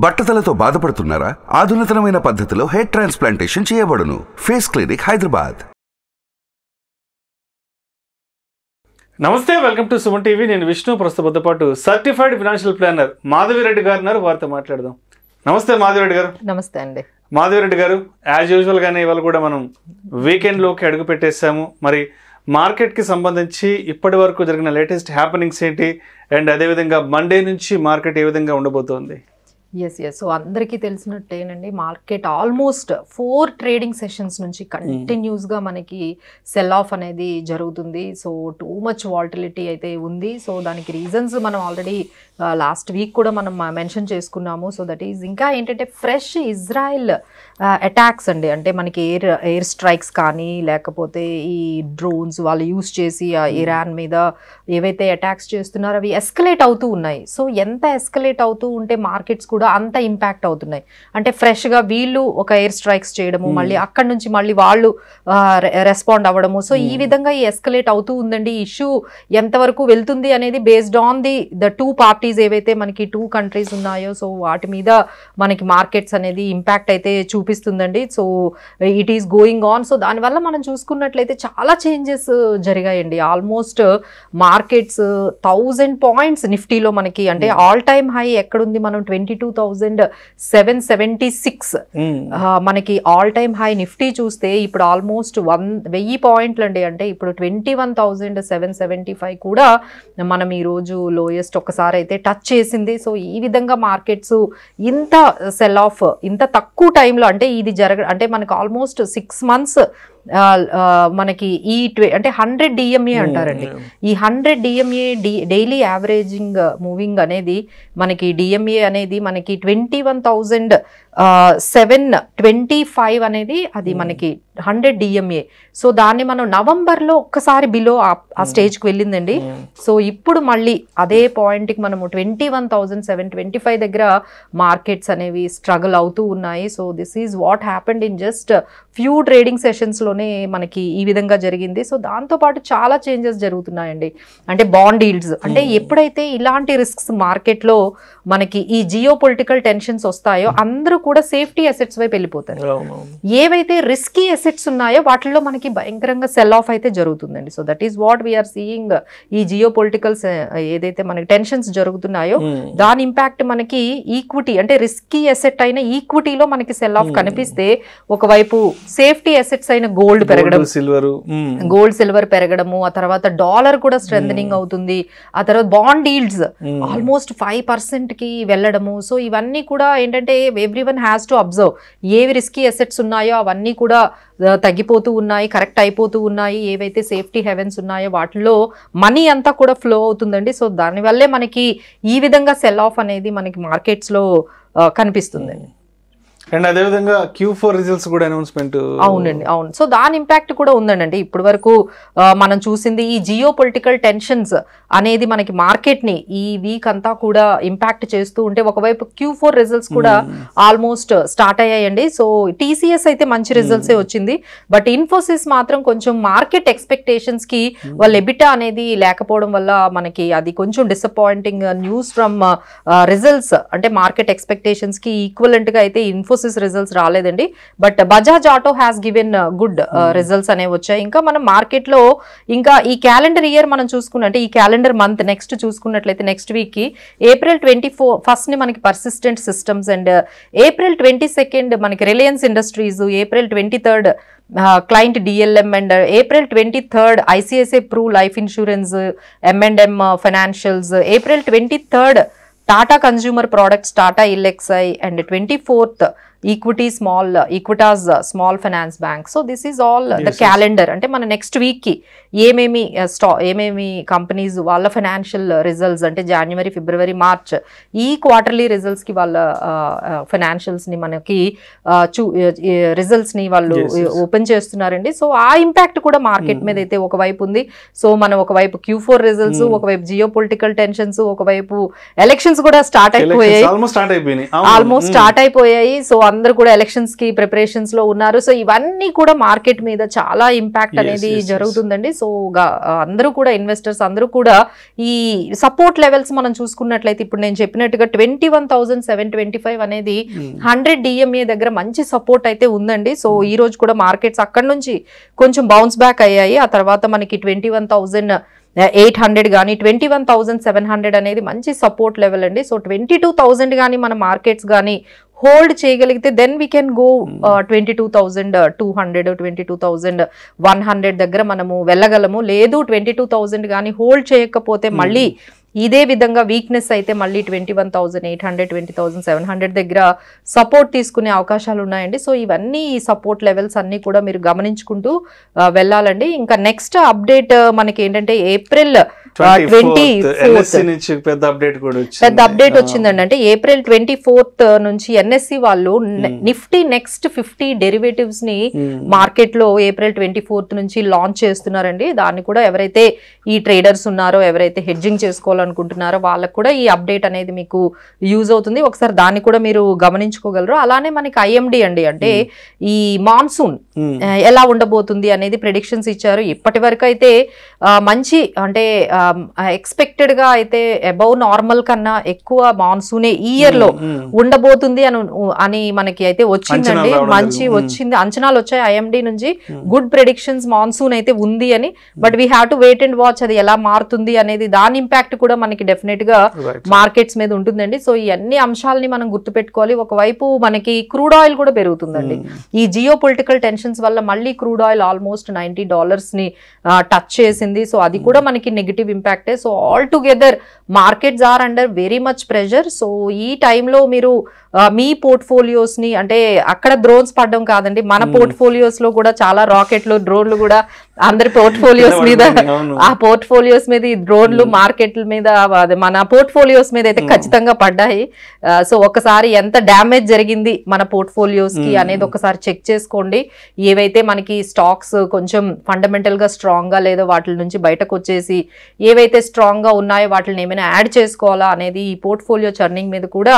బట్టతలతో బాధపడుతున్నారా? ఆధునితనమైన పద్ధతిలో hair transplantation చేయబడును. Face clinic, Hyderabad. నమస్తే, వెల్కమ్ టు సుమన్ టీవీ. నేను విష్ణు. ప్రస్తుతంతో పాటు సర్టిఫైడ్ ఫైనాన్షియల్ ప్లానర్ మాధవిరెడ్డి గారు ఉన్నారు. వారితో మాట్లాడదాం. నమస్తే మాధవిరెడ్డి గారు. నమస్తే అండి. మాధవిరెడ్డి గారు, యాజ్ యూజువల్గానే ఇవాళ కూడా మనం వీకెండ్లోకి అడుగు పెట్టేసాము. మరి మార్కెట్కి సంబంధించి ఇప్పటి వరకు జరిగిన లేటెస్ట్ హ్యాపెనింగ్స్ ఏంటి, అండ్ అదేవిధంగా మండే నుంచి మార్కెట్ ఏ విధంగా ఉండబోతోంది? ఎస్ సో అందరికీ తెలిసినట్టేనండి, మార్కెట్ ఆల్మోస్ట్ 4 ట్రేడింగ్ సెషన్స్ నుంచి కంటిన్యూస్గా మనకి సెల్ ఆఫ్ అనేది జరుగుతుంది. సో టూ మచ్ వాల్టిలిటీ అయితే ఉంది. సో దానికి రీజన్స్ మనం ఆల్రెడీ లాస్ట్ వీక్ కూడా మనం మెన్షన్ చేసుకున్నాము. సో దట్ ఈజ్ ఇంకా ఏంటంటే ఫ్రెష్ ఇజ్రాయెల్ అటాక్స్ అండి. అంటే మనకి ఎయిర్ స్ట్రైక్స్ కానీ లేకపోతే ఈ డ్రోన్స్ వాళ్ళు యూజ్ చేసి ఇరాన్ మీద ఏవైతే అటాక్స్ చేస్తున్నారో అవి ఎస్కలేట్ అవుతూ ఉన్నాయి. సో ఎంత ఎస్కలేట్ అవుతూ ఉంటే మార్కెట్స్ కూడా అంత ఇంపాక్ట్ అవుతున్నాయి. అంటే ఫ్రెష్గా వీళ్ళు ఒక ఎయిర్ స్ట్రైక్స్ చేయడము, మళ్ళీ అక్కడి నుంచి మళ్ళీ వాళ్ళు రెస్పాండ్ అవ్వడము. సో ఈ విధంగా ఈ ఎస్కలేట్ అవుతూ ఉందండి. ఈ ఇష్యూ ఎంతవరకు వెళ్తుంది అనేది based on the two parties ఏవైతే మనకి 2 కంట్రీస్ ఉన్నాయో సో వాటి మీద మనకి మార్కెట్స్ అనేది ఇంపాక్ట్ అయితే చూపిస్తుందండి. So it is going on. So దానివల్ల మనం చూసుకున్నట్లయితే చాలా చేంజెస్ జరిగాయండి. ఆల్మోస్ట్ మార్కెట్స్ 1000 పాయింట్స్ నిఫ్టీలో మనకి, అంటే ఆల్ టైమ్ హై ఎక్కడుంది, మనం 22,776 మనకి ఆల్ టైమ్ హై నిఫ్టీ చూస్తే ఇప్పుడు ఆల్మోస్ట్ 1000 పాయింట్లు అండి. అంటే ఇప్పుడు 21,775 కూడా మనం ఈరోజు లోయెస్ట్ ఒకసారి అయితే టచ్ చేసింది. సో ఈ విధంగా మార్కెట్స్ ఇంత సెల్ ఆఫ్ ఇంత తక్కువ టైంలో, అంటే ఇది అంటే మనకు ఆల్మోస్ట్ 6 months మనకి ఈ అంటే 100 DMA అంటారండి. ఈ 100 DMA డైలీ యావరేజింగ్ మూవింగ్ అనేది మనకి DMA అనేది మనకి 21,725 అనేది అది మనకి 100 DMA. సో దాన్ని మనం నవంబర్లో ఒక్కసారి బిలో ఆ స్టేజ్కి వెళ్ళిందండి. సో ఇప్పుడు మళ్ళీ అదే పాయింట్కి మనము 21,725 దగ్గర మార్కెట్స్ అనేవి స్ట్రగుల్ అవుతూ ఉన్నాయి. So this is what happened in just few trading సెషన్స్లోనే మనకి ఈ విధంగా జరిగింది. సో దాంతోపాటు చాలా చేంజెస్ జరుగుతున్నాయండి. అంటే బాండ్ ఈల్డ్స్, అంటే ఎప్పుడైతే ఇలాంటి రిస్క్స్ మార్కెట్లో మనకి ఈ జియో పొలిటికల్ టెన్షన్స్ వస్తాయో అందరూ కూడా సేఫ్టీ అసెట్స్ వైపు వెళ్ళిపోతారు. ఏవైతే రిస్కీ అసెట్స్ ఉన్నాయో వాటిల్లో మనకి భయంకరంగా సెల్ ఆఫ్ అయితే జరుగుతుందండి. So that is what we are seeing. ఈ జియో పొలిటికల్స్ ఏదైతే మనకి టెన్షన్స్ జరుగుతున్నాయో దాని ఇంపాక్ట్ మనకి ఈక్విటీ, అంటే రిస్కీ అసెట్ అయిన ఈక్విటీలో మనకి సెల్ ఆఫ్ కనిపిస్తే, ఒకవైపు సేఫ్టీ అసెట్స్ అయిన గోల్డ్ పెరగడం, గోల్డ్ సిల్వర్ పెరగడము, ఆ తర్వాత డాలర్ కూడా స్ట్రెంథనింగ్ అవుతుంది, ఆ తర్వాత బాండ్ ఈల్డ్స్ ఆల్మోస్ట్ 5% కి వెళ్ళడము. సో ఇవన్నీ కూడా ఏంటంటే ఎవ్రీవన్ హ్యాస్ టు అబ్జర్వ్. ఏవి రిస్కీ అసెట్స్ ఉన్నాయో అవన్నీ కూడా తగ్గిపోతూ ఉన్నాయి, కరెక్ట్ అయిపోతూ ఉన్నాయి. ఏవైతే సేఫ్టీ హెవెన్స్ ఉన్నాయో వాటిలో మనీ అంతా కూడా ఫ్లో అవుతుందండి. సో దానివల్లే మనకి ఈ విధంగా సెల్ ఆఫ్ అనేది మనకి మార్కెట్స్లో కనిపిస్తుందండి. అండ్ అదేవిధంగా Q4 రిజల్ట్స్ కూడా అనౌన్స్మెంట్. అవునండి, అవును. సో దాని ఇంపాక్ట్ కూడా ఉందండి. ఇప్పటి వరకు మనం చూసింది ఈ జియో పొలిటికల్ టెన్షన్స్ అనేది మనకి మార్కెట్ని ఈ వీక్ అంతా కూడా ఇంపాక్ట్ చేస్తూ ఉంటే, ఒకవైపు Q4 రిజల్ట్స్ కూడా ఆల్మోస్ట్ స్టార్ట్ అయ్యాయండి. సో TCS అయితే మంచి రిజల్ట్సే వచ్చింది. బట్ ఇన్ఫోసిస్ మాత్రం కొంచెం మార్కెట్ ఎక్స్పెక్టేషన్స్కి వాళ్ళ ఎబిటా అనేది లేకపోవడం వల్ల మనకి అది కొంచెం డిసప్పాయింటింగ్ న్యూస్ ఫ్రమ్ రిజల్ట్స్. అంటే మార్కెట్ ఎక్స్పెక్టేషన్స్కి ఈక్వలెంట్గా అయితే ఇన్ఫోసిస్ రిజల్ట్స్ రాలేదండి. But Bajaj auto has given good results అనేవి వచ్చాయి. ఇంకా మనం మార్కెట్లో ఇంకా ఈ క్యాలెండర్ ఇయర్ మనం చూసుకున్నట్టే, ఈ క్యాలెండర్ మంత్ నెక్స్ట్ చూసుకున్నట్లయితే నెక్స్ట్ వీక్కి April 21st మనకి persistent systems, and April 22nd మనకి Reliance industries, April 23rd client DLM, and April 23rd ICICI Pru life insurance, M&M financials, April 23rd Tata consumer products, Tata LXi, and 24th Equitas small finance bank. So this is all the calendar. అంటే మన next వీక్కి ఏమేమి companies వాళ్ళ financial results, అంటే జనవరి, ఫిబ్రవరి, March ఈ quarterly రిజల్ట్స్కి వాళ్ళ ఫైనాన్షియల్స్ని మనకి రిజల్ట్స్ని వాళ్ళు ఓపెన్ చేస్తున్నారండి. సో ఆ ఇంపాక్ట్ కూడా మార్కెట్ మీద అయితే ఒకవైపు ఉంది. సో మనం ఒకవైపు Q4 రిజల్ట్స్, ఒకవైపు జియో పొలిటికల్ టెన్షన్స్, ఒకవైపు ఎలక్షన్స్ కూడా ఆల్మోస్ట్ స్టార్ట్ అయిపోయాయి. సో అందరూ కూడా ఎలక్షన్స్ కి ప్రిపరేషన్స్ లో ఉన్నారు. సో ఇవన్నీ కూడా మార్కెట్ మీద చాలా ఇంపాక్ట్ అనేది జరుగుతుందండి. సో అందరూ కూడా ఇన్వెస్టర్స్ అందరూ కూడా ఈ సపోర్ట్ లెవెల్స్ మనం చూసుకున్నట్లయితే ఇప్పుడు నేను చెప్పినట్టుగా 21,725 అనేది 100 DMA దగ్గర మంచి సపోర్ట్ అయితే ఉందండి. సో ఈ రోజు కూడా మార్కెట్స్ అక్కడ నుంచి కొంచెం బౌన్స్ బ్యాక్ అయ్యాయి. ఆ తర్వాత మనకి 21,800 కానీ 21,700 అనేది మంచి సపోర్ట్ లెవెల్ అండి. సో 22,000 కానీ మన మార్కెట్స్ కానీ హోల్డ్ చేయగలిగితే దెన్ వీ కెన్ గో 22,200 22,100 దగ్గర మనము వెళ్ళగలము. లేదు 22,000 కానీ హోల్డ్ చేయకపోతే మళ్ళీ ఇదే విధంగా వీక్నెస్ అయితే మళ్ళీ 21,800 20,700 దగ్గర సపోర్ట్ తీసుకునే అవకాశాలు ఉన్నాయండి. సో ఇవన్నీ ఈ సపోర్ట్ లెవెల్స్ అన్ని కూడా మీరు గమనించుకుంటూ వెళ్ళాలండి. ఇంకా నెక్స్ట్ అప్డేట్ మనకి ఏంటంటే ఏప్రిల్ 24 నుంచి పెద్ద అప్డేట్ వచ్చిందండి. అంటే ఏప్రిల్ 24 నుంచి NSE వాళ్ళు నిఫ్టీ నెక్స్ట్ 50 డెరివేటివ్స్ ని మార్కెట్ లో ఏప్రిల్ 24 నుంచి లాంచ్ చేస్తున్నారండి. దాన్ని కూడా ఎవరైతే ఈ ట్రేడర్స్ ఉన్నారో ఎవరైతే హెడ్జింగ్ చేసుకోవాలనుకుంటున్నారో వాళ్ళకు కూడా ఈ అప్డేట్ అనేది మీకు యూజ్ అవుతుంది. ఒకసారి దాన్ని కూడా మీరు గమనించుకోగలరు. అలానే మనకి IMD అండి, అంటే ఈ మాన్సూన్ ఎలా ఉండబోతుంది అనేది ప్రెడిక్షన్స్ ఇచ్చారు. ఇప్పటి వరకు అయితే మంచి అంటే ఎక్స్పెక్టెడ్ గా అయితే అబౌవ్ నార్మల్ కన్నా ఎక్కువ మాన్సూనే ఈ ఇయర్ లో ఉండబోతుంది అని మనకి అయితే వచ్చిందండి. మంచి వచ్చింది, అంచనాలు వచ్చాయి IMD నుంచి. గుడ్ ప్రెడిక్షన్స్ మాన్సూన్ అయితే ఉంది అని. But we have to wait and watch అది ఎలా మారుతుంది అనేది, దాని ఇంపాక్ట్ కూడా మనకి డెఫినెట్ గా మార్కెట్స్ మీద ఉంటుందండి. సో ఈ అన్ని అంశాలని మనం గుర్తుపెట్టుకోవాలి. ఒకవైపు మనకి క్రూడ్ ఆయిల్ కూడా పెరుగుతుందండి. ఈ జియో పొలిటికల్ టెన్షన్స్ వల్ల మళ్ళీ క్రూడ్ ఆయిల్ ఆల్మోస్ట్ $90 ని టచ్ చేసింది. సో అది కూడా మనకి నెగిటివ్ ఇంపాక్టే. So all together markets are under very much pressure. So ఈ టైంలో మీరు మీ పోర్ట్ఫోలియోస్ ని, అంటే అక్కడ డ్రోన్స్ పడడం కాదండి, మన పోర్ట్ఫోలియోస్ లో కూడా చాలా రాకెట్లు డ్రోన్లు కూడా అందరి పోర్ట్ఫోలియోస్ మీద, ఆ పోర్ట్ఫోలియోస్ మీద ఈ డ్రోన్లు మార్కెట్ల మీద మన పోర్ట్ఫోలియోస్ మీద అయితే ఖచ్చితంగా పడ్డాయి. సో ఒకసారి ఎంత డ్యామేజ్ జరిగింది మన పోర్ట్ఫోలియోస్ కి అనేది ఒకసారి చెక్ చేసుకోండి. ఏవైతే మనకి స్టాక్స్ కొంచెం ఫండమెంటల్ గా స్ట్రాంగ్ గా లేదో వాటి నుంచి బయటకు వచ్చేసి ఏవైతే స్ట్రాంగ్ గా ఉన్నాయో వాటిని ఏమైనా యాడ్ చేసుకోవాలా అనేది ఈ పోర్ట్ఫోలియో చర్నింగ్ మీద కూడా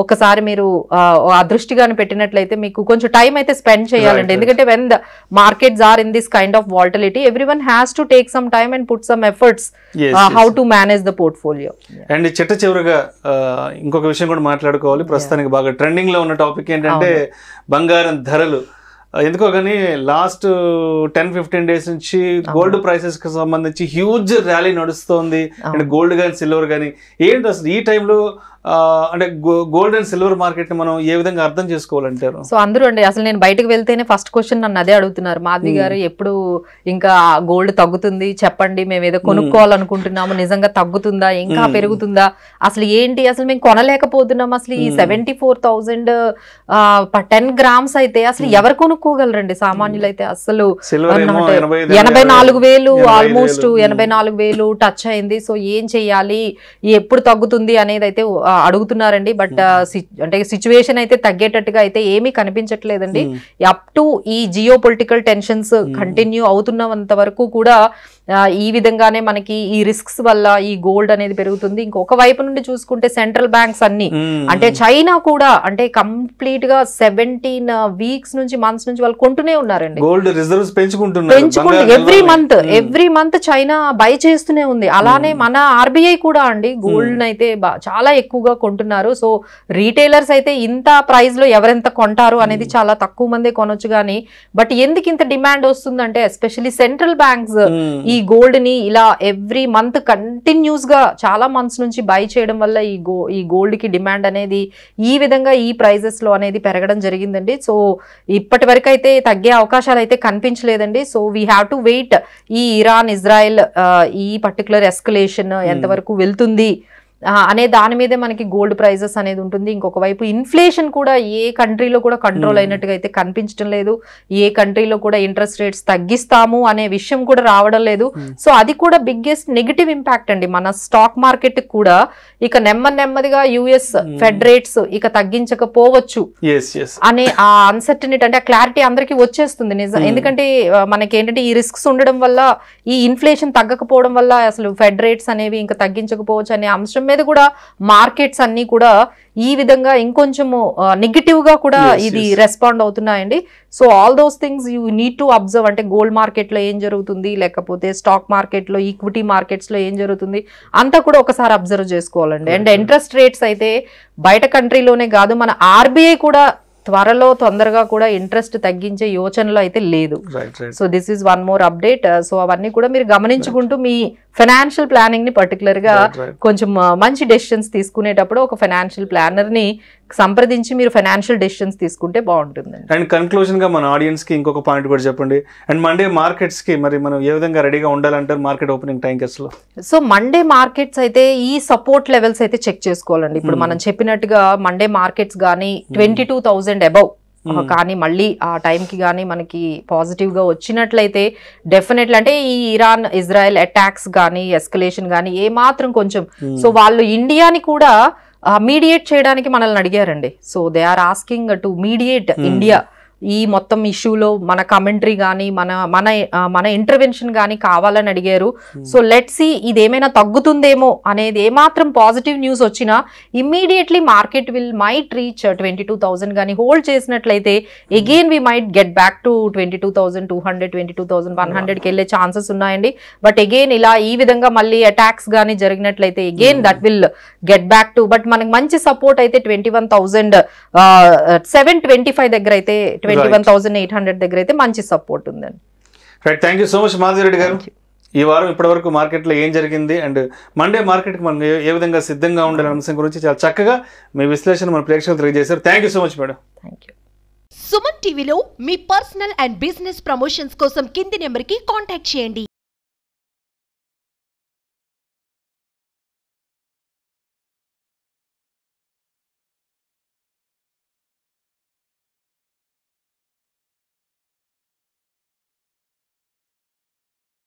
ఒకసారి మీరు ఆ దృష్టిగాని పెట్టినట్లయితే మీకు కొంచెం టైం అయితే స్పెండ్ చేయాలండి. ఎందుకంటే when the markets are in this kind of volatility everyone has to take some time and put some efforts how to manage the portfolio. And చిట్ట చివరిగా ఇంకొక విషయం కూడా మాట్లాడుకోవాలి. ప్రస్తుతానికి బాగా ట్రెండింగ్ లో ఉన్న టాపిక్ ఏంటంటే బంగారం ధరలు. ఎందుకో కానీ లాస్ట్ 10-15 డేస్ నుంచి గోల్డ్ ప్రైసెస్ కి సంబంధించి హ్యూజ్ ర్యాలీ నడుస్తోంది. అండ్ గోల్డ్ కానీ సిల్వర్ కానీ ఏంటి అసలు ఈ టైంలో అంటే గోల్డ్ అండ్ సిల్వర్ మార్కెట్ ని మనం ఏ విధంగా అర్థం చేసుకోవాలంటారు? సో అందరూ అండి, అసలు నేను బయటకు వెళ్తేనే ఫస్ట్ క్వశ్చన్ నన్ను అదే అడుగుతున్నారు, మాధవి గారు ఎప్పుడు ఇంకా గోల్డ్ తగ్గుతుంది చెప్పండి, మేము ఏదో కొనుక్కోవాలనుకుంటున్నాము, నిజంగా తగ్గుతుందా ఇంకా పెరుగుతుందా, అసలు ఏంటి, అసలు మేము కొనలేకపోతున్నాం, అసలు ఈ 74,000 10 grams అయితే అసలు ఎవరు కొనుక్కోగలరండి సామాన్యులు అయితే. అసలు 84,000 ఆల్మోస్ట్ 84,000 టచ్ అయింది. సో ఏం చెయ్యాలి, ఎప్పుడు తగ్గుతుంది అనేది అయితే అడుగుతున్నారండి. బట్ అంటే సిచ్యువేషన్ అయితే తగ్గేటట్టుగా అయితే ఏమీ కనిపించట్లేదండి. అప్ టు ఈ జియో పొలిటికల్ టెన్షన్స్ కంటిన్యూ అవుతున్నంత వరకు కూడా ఈ విధంగానే మనకి ఈ రిస్క్స్ వల్ల ఈ గోల్డ్ అనేది పెరుగుతుంది. ఇంకొక వైపు నుండి చూసుకుంటే సెంట్రల్ బ్యాంక్స్ అన్ని, అంటే చైనా కూడా అంటే కంప్లీట్ గా 17 వీక్స్ నుంచి మంత్స్ నుంచి వాళ్ళు కొంటూనే ఉన్నారండి. గోల్డ్ రిజర్వ్స్ పెంచుకుంటూ ఎవ్రీ మంత్ చైనా బై చేస్తూనే ఉంది. అలానే మన RBI కూడా అండి గోల్డ్ అయితే చాలా ఎక్కువగా కొంటున్నారు. సో రీటైలర్స్ అయితే ఇంత ప్రైస్ లో ఎవరెంత కొంటారు అనేది చాలా తక్కువ మందే కొనొచ్చు. కానీ బట్ ఎందుకు ఇంత డిమాండ్ వస్తుందంటే ఎస్పెషల్లీ సెంట్రల్ బ్యాంక్స్ ఈ గోల్డ్ ని ఇలా ఎవ్రీ మంత్ కంటిన్యూస్ గా చాలా మంత్స్ నుంచి బై చేయడం వల్ల ఈ గోల్డ్ కి డిమాండ్ అనేది ఈ విధంగా ఈ ప్రైజెస్ లో అనేది పెరగడం జరిగిందండి. సో ఇప్పటి వరకు అయితే తగ్గే అవకాశాలు అయితే కనిపించలేదండి. So we have to wait ఈ ఇరాన్ ఇజ్రాయెల్ ఈ పర్టికులర్ ఎస్కలేషన్ ఎంతవరకు వెళ్తుంది అనే దాని మీదే మనకి గోల్డ్ ప్రైజెస్ అనేది ఉంటుంది. ఇంకొక వైపు ఇన్ఫ్లేషన్ కూడా ఏ కంట్రీలో కూడా కంట్రోల్ అయినట్టుగా అయితే కనిపించడం లేదు. ఏ కంట్రీలో కూడా ఇంట్రెస్ట్ రేట్స్ తగ్గిస్తాము అనే విషయం కూడా రావడం లేదు. సో అది కూడా బిగ్గెస్ట్ నెగిటివ్ ఇంపాక్ట్ అండి మన స్టాక్ మార్కెట్ కూడా. ఇక నెమ్మదిగా US ఫెడ్ రేట్స్ ఇక తగ్గించకపోవచ్చు అనే ఆ అన్సర్టనిటీ, అంటే ఆ క్లారిటీ అందరికీ వచ్చేస్తుంది నిజం. ఎందుకంటే మనకి ఏంటంటే ఈ రిస్క్స్ ఉండడం వల్ల, ఈ ఇన్ఫ్లేషన్ తగ్గకపోవడం వల్ల అసలు ఫెడ్ రేట్స్ అనేవి ఇంకా తగ్గించకపోవచ్చు అనే అంశం మీద కూడా మార్కెట్స్ అన్ని కూడా ఈ విధంగా ఇంకొంచెము నెగిటివ్ గా కూడా ఇది రెస్పాండ్ అవుతున్నాయండి. So all those things you need to observe. అంటే గోల్డ్ మార్కెట్ లో ఏం జరుగుతుంది, లేకపోతే స్టాక్ మార్కెట్ లో, ఈక్విటీ మార్కెట్స్ లో ఏం జరుగుతుంది అంతా కూడా ఒకసారి అబ్జర్వ్ చేసుకోవాలండి. అండ్ ఇంట్రెస్ట్ రేట్స్ అయితే బయట కంట్రీలోనే కాదు, మన ఆర్బీఐ కూడా త్వరలో తొందరగా కూడా ఇంట్రెస్ట్ తగ్గించే యోచనలో అయితే లేదు. So this is one more update. So అవన్నీ కూడా మీరు గమనించుకుంటూ మీ ఫైనాన్షియల్ ప్లానింగ్ ని పర్టికులర్ గా కొంచెం మంచి డెసిషన్స్ తీసుకునేటప్పుడు ఒక ఫైనాన్షియల్ ప్లానర్ ని సంప్రదించి మీరు ఫైనాన్షియల్ డెసిషన్స్ తీసుకుంటే బాగుంటుంది. అండ్ కన్క్లూజన్ గా మన ఆడియన్స్ కి ఇంకొక పాయింట్ కూడా చెప్పండి. అండ్ మండే మార్కెట్స్ కి మరి మనం ఏ విధంగా రెడీగా ఉండాలంటారు మార్కెట్ ఓపెనింగ్ టైం లో? సో మండే మార్కెట్స్ అయితే ఈ సపోర్ట్ లెవెల్స్ అయితే చెక్ చేసుకోవాలండి. ఇప్పుడు మనం చెప్పినట్టుగా మండే మార్కెట్స్ కానీ 22,000 అబౌవ్ కానీ మళ్ళీ ఆ టైంకి కానీ మనకి పాజిటివ్ గా వచ్చినట్లయితే డెఫినెట్లీ అంటే ఈ ఇరాన్ ఇజ్రాయెల్ అటాక్స్ కానీ ఎస్కలేషన్ కానీ ఏ మాత్రం కొంచెం సో వాళ్ళు ఇండియాని కూడా మీడియేట్ చేయడానికి మనల్ని అడిగారండి. So they are asking to mediate India ఈ మొత్తం ఇష్యూలో మన కమెంటరీ కానీ మన ఇంటర్వెన్షన్ కానీ కావాలని అడిగారు. సో లెట్స్ సీ ఇదేమైనా తగ్గుతుందేమో అనేది ఏమాత్రం పాజిటివ్ న్యూస్ వచ్చినా ఇమ్మీడియట్లీ మార్కెట్ మైట్ రీచ్ 22,000 కానీ హోల్డ్ చేసినట్లయితే again we might get back to 22,200 22,100కి వెళ్ళే ఛాన్సెస్ ఉన్నాయండి. బట్ అగైన్ ఇలా ఈ విధంగా మళ్ళీ అటాక్స్ కానీ జరిగినట్లయితే again that will get back to, but మనకి మంచి సపోర్ట్ అయితే 21,725 దగ్గర అయితే 21,800 దగ్గర అయితే మంచి సపోర్ట్ ఉందండి. Right, thank you so much Madhavi Reddy గారు. ఈ వారం ఇప్పటివరకు మార్కెట్లో ఏం జరిగింది అండ్ మండే మార్కెట్కి మనం ఏ విధంగా సిద్ధంగా ఉండాలనే అంశం గురించి చాలా చక్కగా మీ విశ్లేషణ మన ప్రేక్షకులు తెలియజేశారు. Thank you so much madam. Thank you. Suman టీవీలో మీ పర్సనల్ అండ్ బిజినెస్ ప్రమోషన్స్ కోసం కింది నెంబర్కి కాంటాక్ట్ చేయండి.